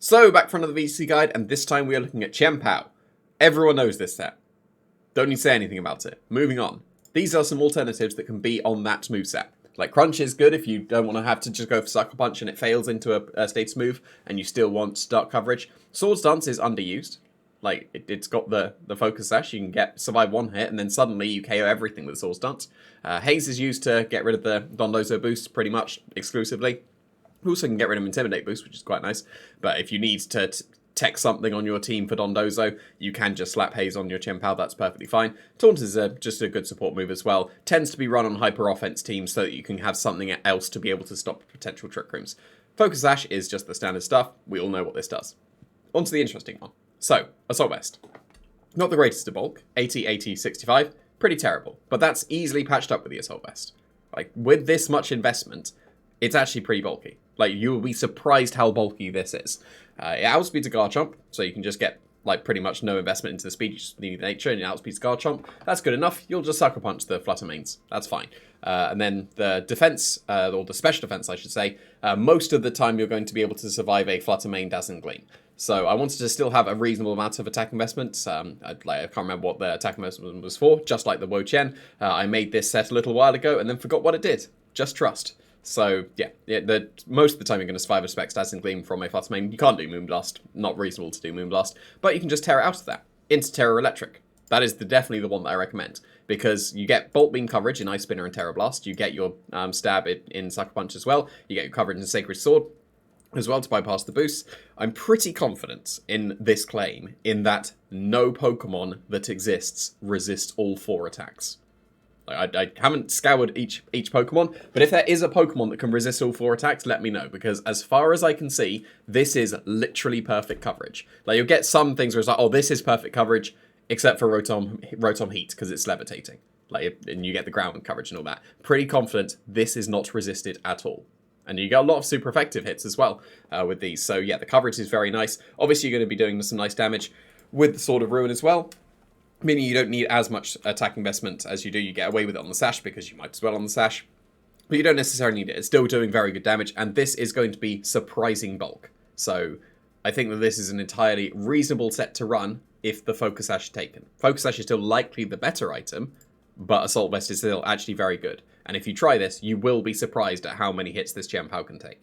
So, back for another VGC guide, and this time we are looking at Chien-Pao. Everyone knows this set. Don't need to say anything about it. Moving on. These are some alternatives that can be on that moveset. Like, Crunch is good if you don't want to have to just go for Sucker Punch and it fails into a status move, and you still want Dark coverage. Swords Dance is underused. Like, it's got the Focus Sash, you can survive one hit, and then suddenly you KO everything with Swords Dance. Haze is used to get rid of the Dondozo boost, pretty much, exclusively. Also can get rid of Intimidate boost, which is quite nice. But if you need to tech something on your team for Dondozo, you can just slap Haze on your Chien-Pao, that's perfectly fine. Taunt is just a good support move as well. Tends to be run on hyper offense teams so that you can have something else to be able to stop potential Trick Rooms. Focus Sash is just the standard stuff. We all know what this does. On to the interesting one. So, Assault Vest. Not the greatest of bulk. 80, 80, 65. Pretty terrible. But that's easily patched up with the Assault Vest. Like, with this much investment, it's actually pretty bulky. Like, you will be surprised how bulky this is. It outspeeds a Garchomp, so you can just get, like, pretty much no investment into the speed. You just need the nature, and it outspeeds Garchomp. That's good enough. You'll just Sucker Punch the Flutter Mains. That's fine. And then the defense, or the special defense, I should say, most of the time you're going to be able to survive a Flutter Main Dazzling Gleam. So I wanted to still have a reasonable amount of attack investment. I can't remember what the attack investment was for, just like the Wo-Chien. I made this set a little while ago and then forgot what it did. Just trust. So, yeah, most of the time you're going to survive a Specs Dazzling Gleam from a Flutter Main. You can't do Moonblast. Not reasonable to do Moonblast. But you can just tear it out of that. Into Terror Electric. That is definitely the one that I recommend. Because you get Bolt Beam coverage in Ice Spinner and Terror Blast. You get your stab in Sucker Punch as well. You get your coverage in Sacred Sword as well to bypass the boost. I'm pretty confident in this claim in that no Pokemon that exists resists all 4 attacks. Like, I haven't scoured each Pokemon, but if there is a Pokemon that can resist all 4 attacks, let me know, because as far as I can see, this is literally perfect coverage. Like, you'll get some things where it's like, oh, this is perfect coverage, except for Rotom Heat, because it's levitating. Like, and you get the ground coverage and all that. Pretty confident this is not resisted at all. And you get a lot of super effective hits as well with these. So yeah, the coverage is very nice. Obviously, you're going to be doing some nice damage with the Sword of Ruin as well. Meaning you don't need as much attack investment as you do. You get away with it on the Sash because you might as well on the Sash. But you don't necessarily need it. It's still doing very good damage. And this is going to be surprising bulk. So I think that this is an entirely reasonable set to run if the Focus Sash is taken. Focus Sash is still likely the better item, but Assault Vest is still actually very good. And if you try this, you will be surprised at how many hits this Chien-Pao can take.